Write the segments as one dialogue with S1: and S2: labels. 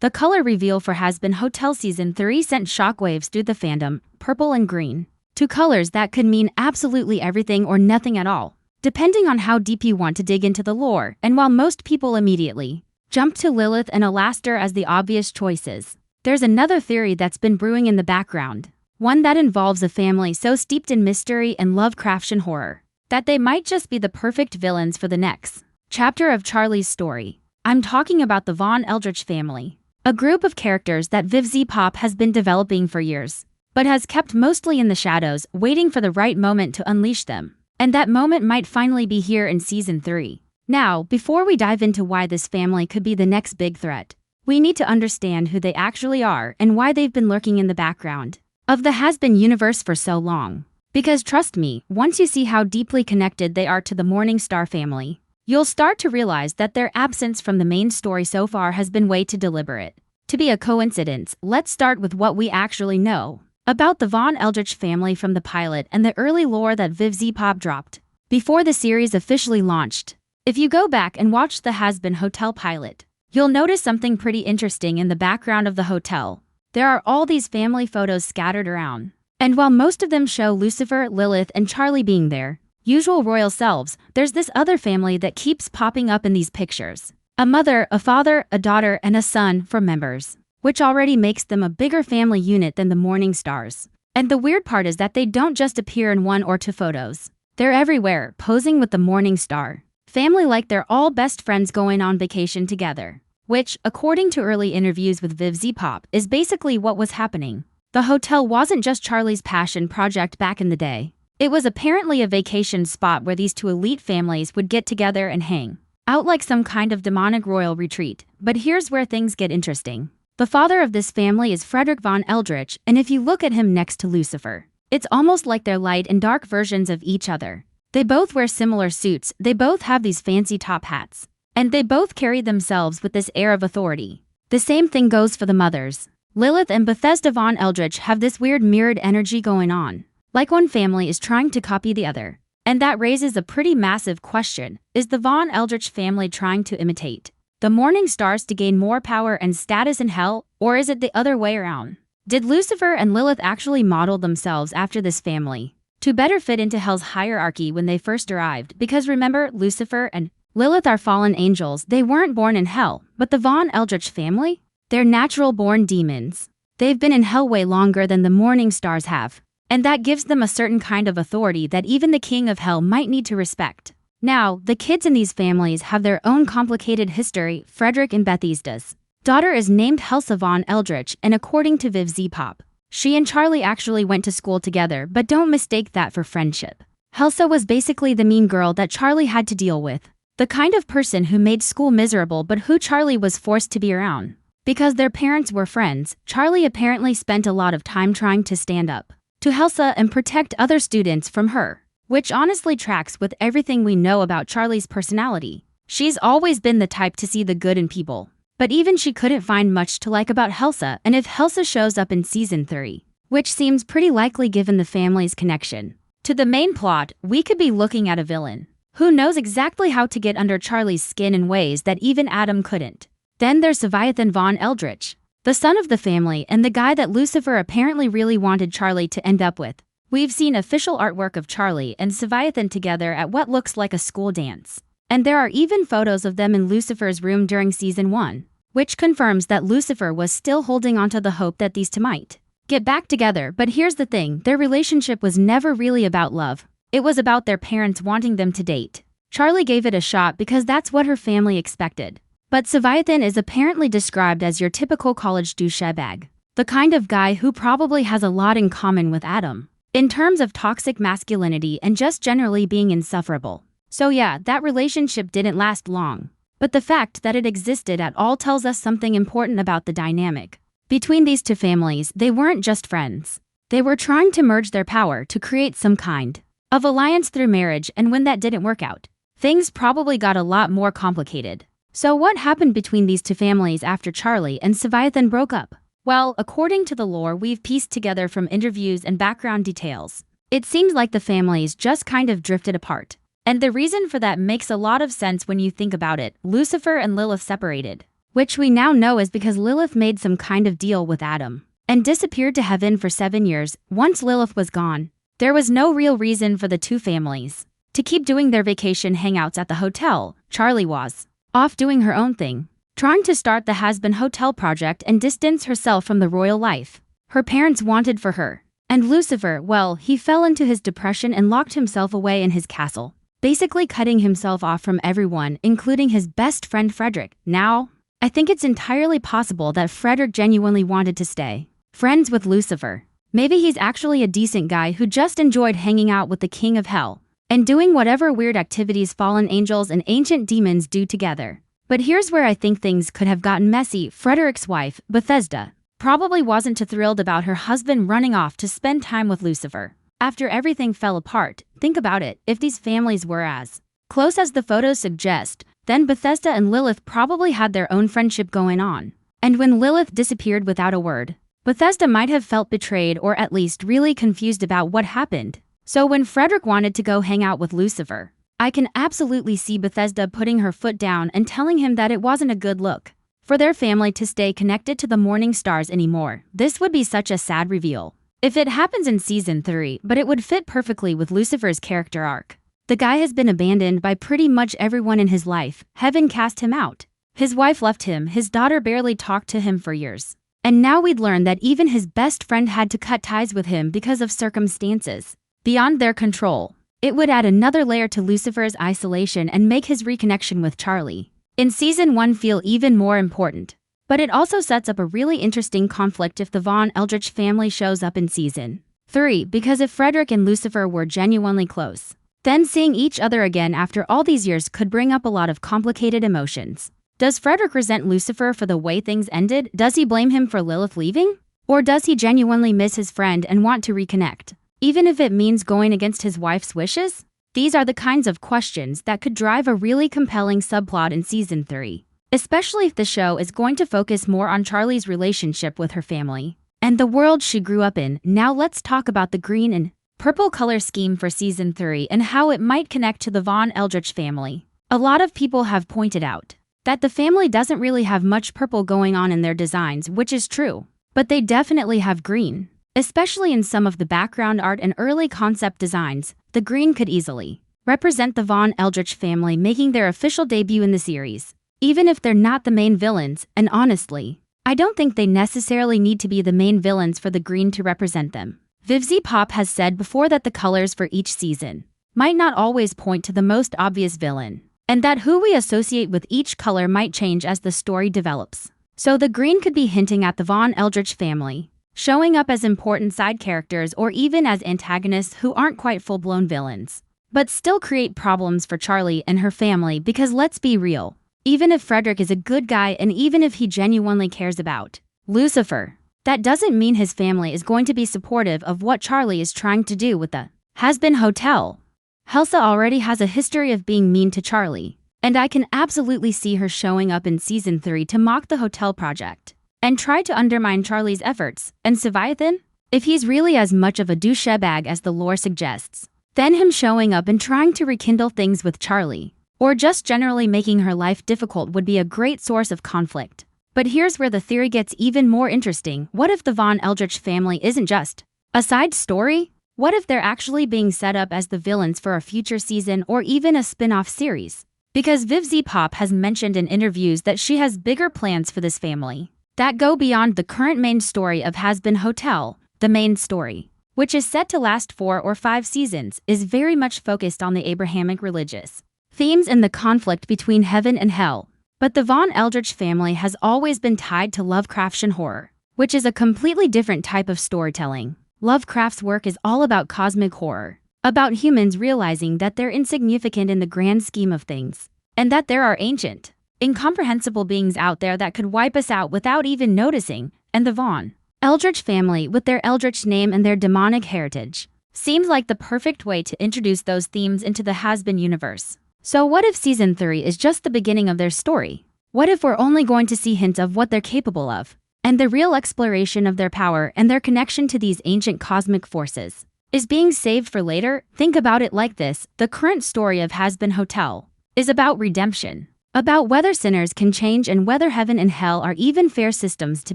S1: The color reveal for Hazbin Hotel Season 3 sent shockwaves through the fandom, purple and green. Two colors that could mean absolutely everything or nothing at all, depending on how deep you want to dig into the lore. And while most people immediately jump to Lilith and Alastor as the obvious choices, there's another theory that's been brewing in the background. One that involves a family so steeped in mystery and Lovecraftian horror that they might just be the perfect villains for the next chapter of Charlie's story. I'm talking about the Von Eldritch family, a group of characters that VivZ-Pop has been developing for years, but has kept mostly in the shadows, waiting for the right moment to unleash them. And that moment might finally be here in Season 3. Now, before we dive into why this family could be the next big threat, we need to understand who they actually are and why they've been lurking in the background of the Hazbin universe for so long. Because trust me, once you see how deeply connected they are to the Morningstar family, you'll start to realize that their absence from the main story so far has been way too deliberate to be a coincidence. Let's start with what we actually know about the Von Eldritch family from the pilot and the early lore that VivZ-Pop dropped before the series officially launched. If you go back and watch the Hazbin Hotel pilot, you'll notice something pretty interesting in the background of the hotel. There are all these family photos scattered around. And while most of them show Lucifer, Lilith, and Charlie being their usual royal selves, there's this other family that keeps popping up in these pictures. A mother, a father, a daughter, and a son for members, which already makes them a bigger family unit than the Morningstars. And the weird part is that they don't just appear in one or two photos. They're everywhere, posing with the Morningstar family like they're all best friends going on vacation together. Which, according to early interviews with VivZ-Pop, is basically what was happening. The hotel wasn't just Charlie's passion project back in the day. It was apparently a vacation spot where these two elite families would get together and hang out like some kind of demonic royal retreat. But here's where things get interesting. The father of this family is Frederick von Eldritch, and if you look at him next to Lucifer, it's almost like they're light and dark versions of each other. They both wear similar suits, they both have these fancy top hats, and they both carry themselves with this air of authority. The same thing goes for the mothers. Lilith and Bethesda von Eldritch have this weird mirrored energy going on, like one family is trying to copy the other. And that raises a pretty massive question. Is the Von Eldritch family trying to imitate the Morningstars to gain more power and status in hell, or is it the other way around? Did Lucifer and Lilith actually model themselves after this family to better fit into hell's hierarchy when they first arrived? Because remember, Lucifer and Lilith are fallen angels. They weren't born in hell, but the Von Eldritch family? They're natural-born demons. They've been in hell way longer than the Morningstars have, and that gives them a certain kind of authority that even the king of hell might need to respect. Now, the kids in these families have their own complicated history. Frederick and Bethesda's daughter is named Helsa von Eldritch, and according to VivZ-Pop, she and Charlie actually went to school together, but don't mistake that for friendship. Helsa was basically the mean girl that Charlie had to deal with, the kind of person who made school miserable but who Charlie was forced to be around. Because their parents were friends, Charlie apparently spent a lot of time trying to stand up to Helsa and protect other students from her, which honestly tracks with everything we know about Charlie's personality. She's always been the type to see the good in people, but even she couldn't find much to like about Helsa. And if Helsa shows up in Season 3, which seems pretty likely given the family's connection to the main plot, we could be looking at a villain who knows exactly how to get under Charlie's skin in ways that even Adam couldn't. Then there's Leviathan von Eldritch, the son of the family and the guy that Lucifer apparently really wanted Charlie to end up with. We've seen official artwork of Charlie and Leviathan together at what looks like a school dance. And there are even photos of them in Lucifer's room during Season 1, which confirms that Lucifer was still holding onto the hope that these two might get back together. But here's the thing, their relationship was never really about love. It was about their parents wanting them to date. Charlie gave it a shot because that's what her family expected. But Leviathan is apparently described as your typical college douchebag, the kind of guy who probably has a lot in common with Adam, in terms of toxic masculinity and just generally being insufferable. So yeah, that relationship didn't last long. But the fact that it existed at all tells us something important about the dynamic between these two families. They weren't just friends. They were trying to merge their power to create some kind of alliance through marriage, and when that didn't work out, things probably got a lot more complicated. So what happened between these two families after Charlie and Leviathan broke up? Well, according to the lore we've pieced together from interviews and background details, it seems like the families just kind of drifted apart. And the reason for that makes a lot of sense when you think about it. Lucifer and Lilith separated which we now know is because Lilith made some kind of deal with Adam and disappeared to heaven for 7 years. Once Lilith was gone, there was no real reason for the two families to keep doing their vacation hangouts at the hotel. Charlie was off doing her own thing, trying to start the Hazbin Hotel project and distance herself from the royal life her parents wanted for her. And Lucifer, well, he fell into his depression and locked himself away in his castle, basically cutting himself off from everyone, including his best friend Frederick. Now, I think it's entirely possible that Frederick genuinely wanted to stay friends with Lucifer. Maybe he's actually a decent guy who just enjoyed hanging out with the king of hell and doing whatever weird activities fallen angels and ancient demons do together. But here's where I think things could have gotten messy. Frederick's wife, Bethesda, probably wasn't too thrilled about her husband running off to spend time with Lucifer after everything fell apart. Think about it, if these families were as close as the photos suggest, then Bethesda and Lilith probably had their own friendship going on. And when Lilith disappeared without a word, Bethesda might have felt betrayed or at least really confused about what happened. So when Frederick wanted to go hang out with Lucifer, I can absolutely see Bethesda putting her foot down and telling him that it wasn't a good look for their family to stay connected to the morning stars anymore. This would be such a sad reveal if it happens in season 3, but it would fit perfectly with Lucifer's character arc. The guy has been abandoned by pretty much everyone in his life. Heaven cast him out. His wife left him, his daughter barely talked to him for years. And now we'd learn that even his best friend had to cut ties with him because of circumstances beyond their control. It would add another layer to Lucifer's isolation and make his reconnection with Charlie in season 1 feel even more important. But it also sets up a really interesting conflict if the Von Eldritch family shows up in season 3, because if Frederick and Lucifer were genuinely close, then seeing each other again after all these years could bring up a lot of complicated emotions. Does Frederick resent Lucifer for the way things ended? Does he blame him for Lilith leaving? Or does he genuinely miss his friend and want to reconnect, even if it means going against his wife's wishes? These are the kinds of questions that could drive a really compelling subplot in season 3, especially if the show is going to focus more on Charlie's relationship with her family and the world she grew up in. Now let's talk about the green and purple color scheme for season 3 and how it might connect to the Von Eldritch family. A lot of people have pointed out that the family doesn't really have much purple going on in their designs, which is true, but they definitely have green. Especially in some of the background art and early concept designs, the green could easily represent the Von Eldritch family making their official debut in the series, even if they're not the main villains. And honestly, I don't think they necessarily need to be the main villains for the green to represent them. Vivzie Pop has said before that the colors for each season might not always point to the most obvious villain, and that who we associate with each color might change as the story develops. So the green could be hinting at the Von Eldritch family showing up as important side characters or even as antagonists who aren't quite full-blown villains, but still create problems for Charlie and her family. Because let's be real, even if Frederick is a good guy and even if he genuinely cares about Lucifer, that doesn't mean his family is going to be supportive of what Charlie is trying to do with the Hazbin Hotel. Helsa already has a history of being mean to Charlie, and I can absolutely see her showing up in season 3 to mock the hotel project and try to undermine Charlie's efforts. And Seviathan, if he's really as much of a douchebag as the lore suggests, then him showing up and trying to rekindle things with Charlie, or just generally making her life difficult, would be a great source of conflict. But here's where the theory gets even more interesting. What if the Von Eldritch family isn't just a side story? What if they're actually being set up as the villains for a future season or even a spin-off series? Because Vivzie Pop has mentioned in interviews that she has bigger plans for this family that go beyond the current main story of Hazbin Hotel. The main story, which is set to last 4 or 5 seasons, is very much focused on the Abrahamic religious themes and the conflict between heaven and hell. But the Von Eldritch family has always been tied to Lovecraftian horror, which is a completely different type of storytelling. Lovecraft's work is all about cosmic horror, about humans realizing that they're insignificant in the grand scheme of things, and that there are ancient, incomprehensible beings out there that could wipe us out without even noticing. And the Von Eldritch family, with their Eldritch name and their demonic heritage, seems like the perfect way to introduce those themes into the Hazbin universe. So what if season 3 is just the beginning of their story? What if we're only going to see hints of what they're capable of, and the real exploration of their power and their connection to these ancient cosmic forces is being saved for later? Think about it like this: the current story of Hazbin Hotel is about redemption, about whether sinners can change and whether heaven and hell are even fair systems to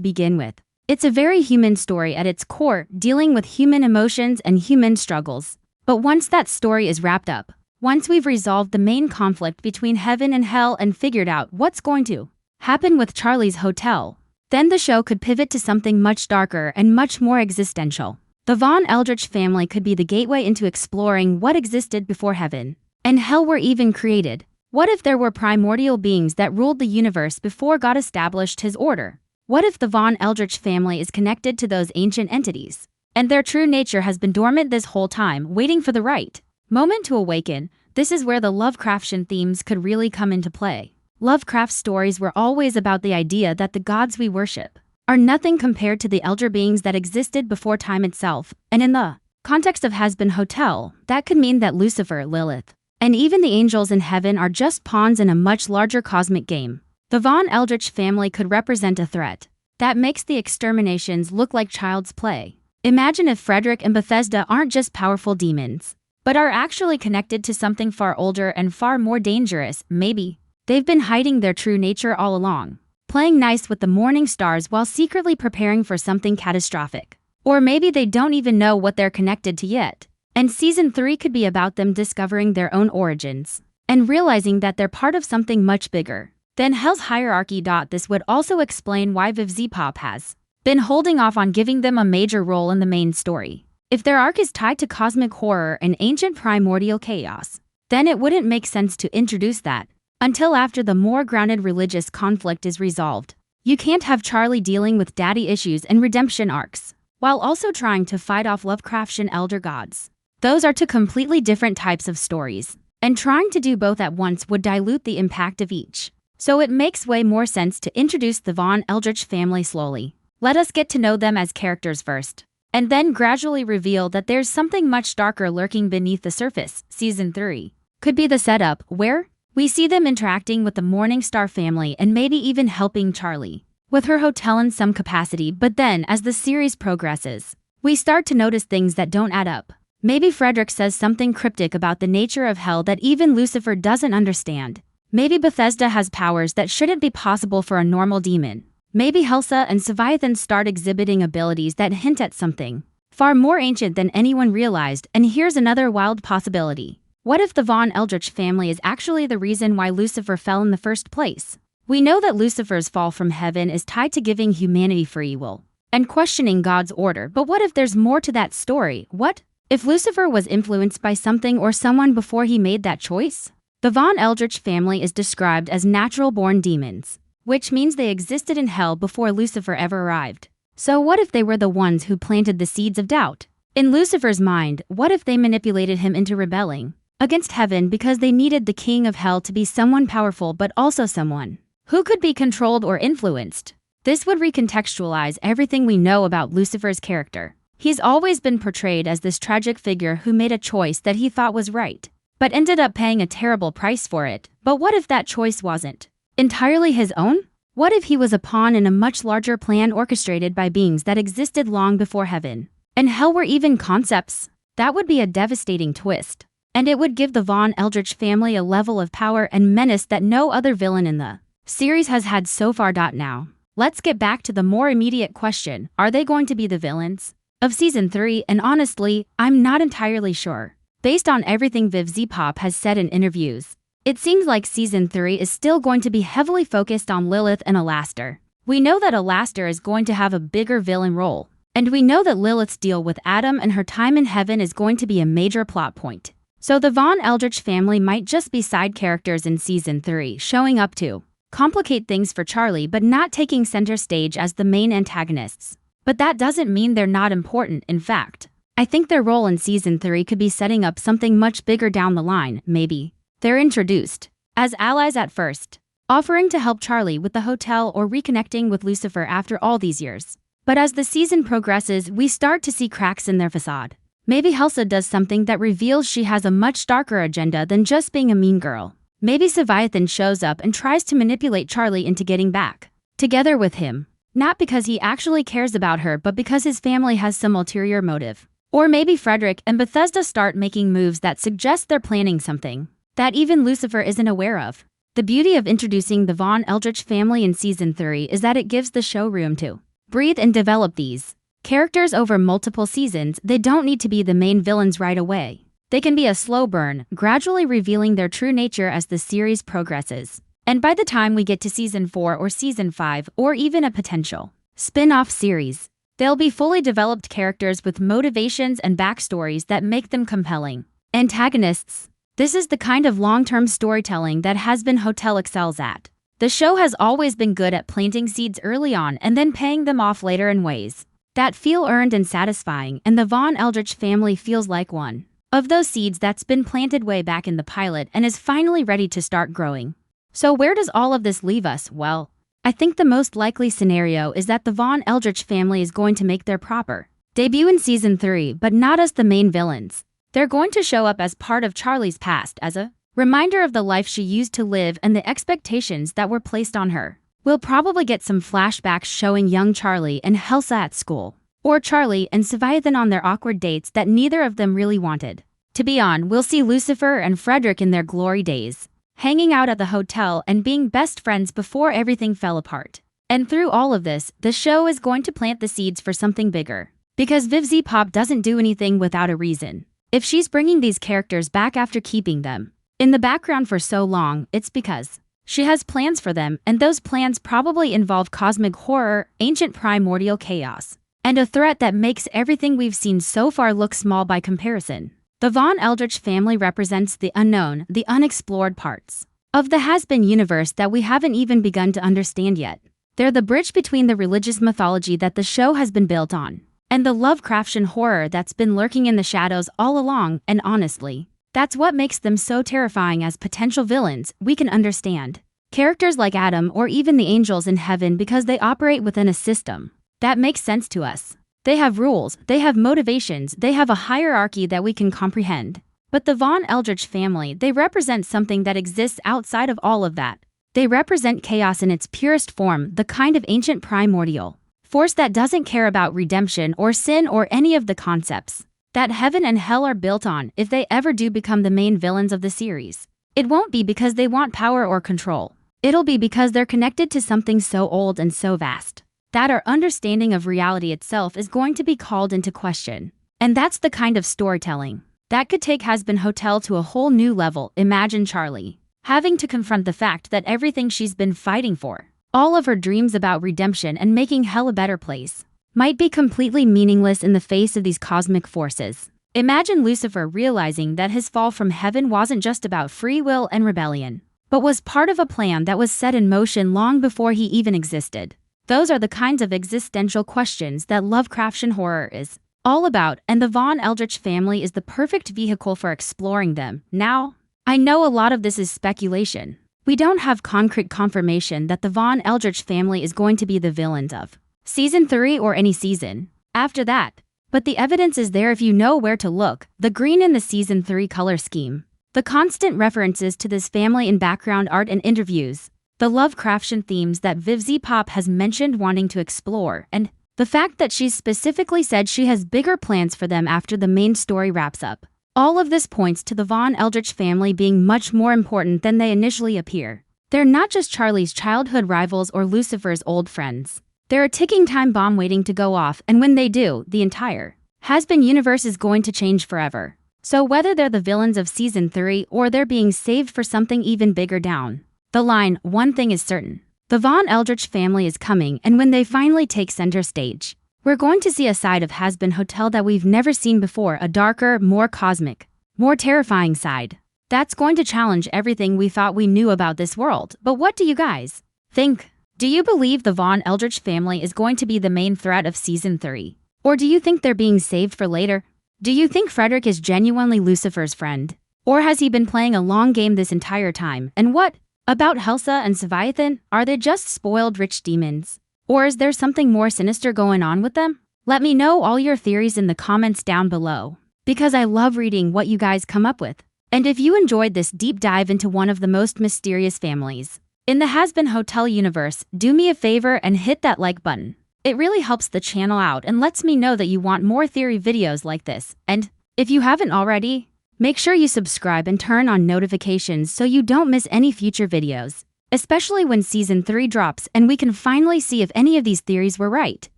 S1: begin with. It's a very human story at its core, dealing with human emotions and human struggles. But once that story is wrapped up, once we've resolved the main conflict between heaven and hell and figured out what's going to happen with Charlie's hotel, then the show could pivot to something much darker and much more existential. The Von Eldritch family could be the gateway into exploring what existed before heaven and hell were even created. What if there were primordial beings that ruled the universe before God established his order? What if the Von Eldritch family is connected to those ancient entities, and their true nature has been dormant this whole time, waiting for the right moment to awaken? This is where the Lovecraftian themes could really come into play. Lovecraft's stories were always about the idea that the gods we worship are nothing compared to the elder beings that existed before time itself, and in the context of Hazbin Hotel, that could mean that Lucifer, Lilith, and even the angels in heaven are just pawns in a much larger cosmic game. The Von Eldritch family could represent a threat that makes the exterminations look like child's play. Imagine if Frederick and Bethesda aren't just powerful demons, but are actually connected to something far older and far more dangerous. Maybe they've been hiding their true nature all along, playing nice with the morning stars while secretly preparing for something catastrophic. Or maybe they don't even know what they're connected to yet. And season 3 could be about them discovering their own origins and realizing that they're part of something much bigger than Hell's hierarchy. This would also explain why Vivzipop has been holding off on giving them a major role in the main story. If their arc is tied to cosmic horror and ancient primordial chaos, then it wouldn't make sense to introduce that until after the more grounded religious conflict is resolved. You can't have Charlie dealing with daddy issues and redemption arcs, while also trying to fight off Lovecraftian elder gods. Those are two completely different types of stories, and trying to do both at once would dilute the impact of each. So it makes way more sense to introduce the Von Eldritch family slowly. Let us get to know them as characters first, and then gradually reveal that there's something much darker lurking beneath the surface. Season 3 could be the setup, where we see them interacting with the Morningstar family and maybe even helping Charlie with her hotel in some capacity. But then, as the series progresses, we start to notice things that don't add up. Maybe Frederick says something cryptic about the nature of hell that even Lucifer doesn't understand. Maybe Bethesda has powers that shouldn't be possible for a normal demon. Maybe Helsa and Leviathan start exhibiting abilities that hint at something far more ancient than anyone realized. And here's another wild possibility. What if the Von Eldritch family is actually the reason why Lucifer fell in the first place? We know that Lucifer's fall from heaven is tied to giving humanity free will and questioning God's order, but what if there's more to that story? What if Lucifer was influenced by something or someone before he made that choice? The Von Eldritch family is described as natural-born demons, which means they existed in hell before Lucifer ever arrived. So what if they were the ones who planted the seeds of doubt in Lucifer's mind? What if they manipulated him into rebelling against heaven because they needed the king of hell to be someone powerful but also someone who could be controlled or influenced? This would recontextualize everything we know about Lucifer's character. He's always been portrayed as this tragic figure who made a choice that he thought was right, but ended up paying a terrible price for it. But what if that choice wasn't entirely his own? What if he was a pawn in a much larger plan orchestrated by beings that existed long before heaven and hell were even concepts? That would be a devastating twist, and it would give the Von Eldritch family a level of power and menace that no other villain in the series has had so far. Now, let's get back to the more immediate question. Are they going to be the villains of Season 3? And honestly, I'm not entirely sure. Based on everything Vivzipop has said in interviews, it seems like Season 3 is still going to be heavily focused on Lilith and Alastor. We know that Alastor is going to have a bigger villain role, and we know that Lilith's deal with Adam and her time in heaven is going to be a major plot point. So the Von Eldritch family might just be side characters in Season 3, showing up to complicate things for Charlie but not taking center stage as the main antagonists. But that doesn't mean they're not important. In fact, I think their role in Season 3 could be setting up something much bigger down the line. Maybe they're introduced as allies at first, offering to help Charlie with the hotel or reconnecting with Lucifer after all these years. But as the season progresses, we start to see cracks in their facade. Maybe Helsa does something that reveals she has a much darker agenda than just being a mean girl. Maybe Leviathan shows up and tries to manipulate Charlie into getting back together with him, not because he actually cares about her but because his family has some ulterior motive. Or maybe Frederick and Bethesda start making moves that suggest they're planning something that even Lucifer isn't aware of. The beauty of introducing the Von Eldritch family in Season 3 is that it gives the show room to breathe and develop these characters over multiple seasons. They don't need to be the main villains right away. They can be a slow burn, gradually revealing their true nature as the series progresses. And by the time we get to Season 4 or Season 5, or even a potential spin-off series, they'll be fully developed characters with motivations and backstories that make them compelling antagonists. This is the kind of long-term storytelling that Hazbin Hotel excels at. The show has always been good at planting seeds early on and then paying them off later in ways that feel earned and satisfying, and the Von Eldritch family feels like one of those seeds that's been planted way back in the pilot and is finally ready to start growing. So where does all of this leave us? Well, I think the most likely scenario is that the Von Eldritch family is going to make their proper debut in Season 3, but not as the main villains. They're going to show up as part of Charlie's past, as a reminder of the life she used to live and the expectations that were placed on her. We'll probably get some flashbacks showing young Charlie and Helsa at school, or Charlie and Leviathan on their awkward dates that neither of them really wanted to be on. We'll see Lucifer and Frederick in their glory days, hanging out at the hotel and being best friends before everything fell apart. And through all of this, the show is going to plant the seeds for something bigger. Because Viv Pop doesn't do anything without a reason. If she's bringing these characters back after keeping them in the background for so long, it's because she has plans for them, and those plans probably involve cosmic horror, ancient primordial chaos, and a threat that makes everything we've seen so far look small by comparison. The Von Eldritch family represents the unknown, the unexplored parts of the Hazbin universe that we haven't even begun to understand yet. They're the bridge between the religious mythology that the show has been built on and the Lovecraftian horror that's been lurking in the shadows all along, and honestly, that's what makes them so terrifying as potential villains. We can understand characters like Adam or even the angels in heaven because they operate within a system that makes sense to us. They have rules, they have motivations, they have a hierarchy that we can comprehend. But the Von Eldritch family, they represent something that exists outside of all of that. They represent chaos in its purest form, the kind of ancient primordial force that doesn't care about redemption or sin or any of the concepts that heaven and hell are built on. If they ever do become the main villains of the series, it won't be because they want power or control. It'll be because they're connected to something so old and so vast that our understanding of reality itself is going to be called into question. And that's the kind of storytelling that could take Hazbin Hotel to a whole new level. Imagine Charlie having to confront the fact that everything she's been fighting for, all of her dreams about redemption and making hell a better place, might be completely meaningless in the face of these cosmic forces. Imagine Lucifer realizing that his fall from heaven wasn't just about free will and rebellion, but was part of a plan that was set in motion long before he even existed. Those are the kinds of existential questions that Lovecraftian horror is all about, and the Von Eldritch family is the perfect vehicle for exploring them. Now, I know a lot of this is speculation. We don't have concrete confirmation that the Von Eldritch family is going to be the villains of Season 3 or any season after that. But the evidence is there if you know where to look. The green in the Season 3 color scheme, the constant references to this family in background art and interviews, the Lovecraftian themes that Viv Pop has mentioned wanting to explore, and the fact that she's specifically said she has bigger plans for them after the main story wraps up. All of this points to the Von Eldritch family being much more important than they initially appear. They're not just Charlie's childhood rivals or Lucifer's old friends. They're a ticking time bomb waiting to go off, and when they do, the entire Hazbin universe is going to change forever. So whether they're the villains of Season 3 or they're being saved for something even bigger down the line, one thing is certain. The Von Eldritch family is coming, and when they finally take center stage, we're going to see a side of Hazbin Hotel that we've never seen before, a darker, more cosmic, more terrifying side. That's going to challenge everything we thought we knew about this world. But what do you guys think? Do you believe the Von Eldritch family is going to be the main threat of Season 3? Or do you think they're being saved for later? Do you think Frederick is genuinely Lucifer's friend? Or has he been playing a long game this entire time? And what about Helsa and Leviathan? Are they just spoiled rich demons? Or is there something more sinister going on with them? Let me know all your theories in the comments down below, because I love reading what you guys come up with. And if you enjoyed this deep dive into one of the most mysterious families in the Hazbin Hotel universe, do me a favor and hit that like button. It really helps the channel out and lets me know that you want more theory videos like this. And if you haven't already, Make sure you subscribe and turn on notifications so you don't miss any future videos, especially when Season 3 drops and we can finally see if any of these theories were right.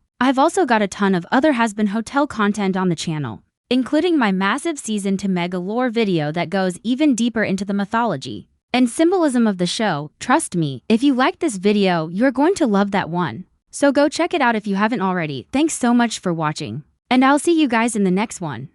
S1: I've also got a ton of other Hazbin Hotel content on the channel, including my massive Season 2 mega lore video that goes even deeper into the mythology and symbolism of the show. Trust me, if you liked this video, you're going to love that one. So go check it out if you haven't already. Thanks so much for watching, and I'll see you guys in the next one.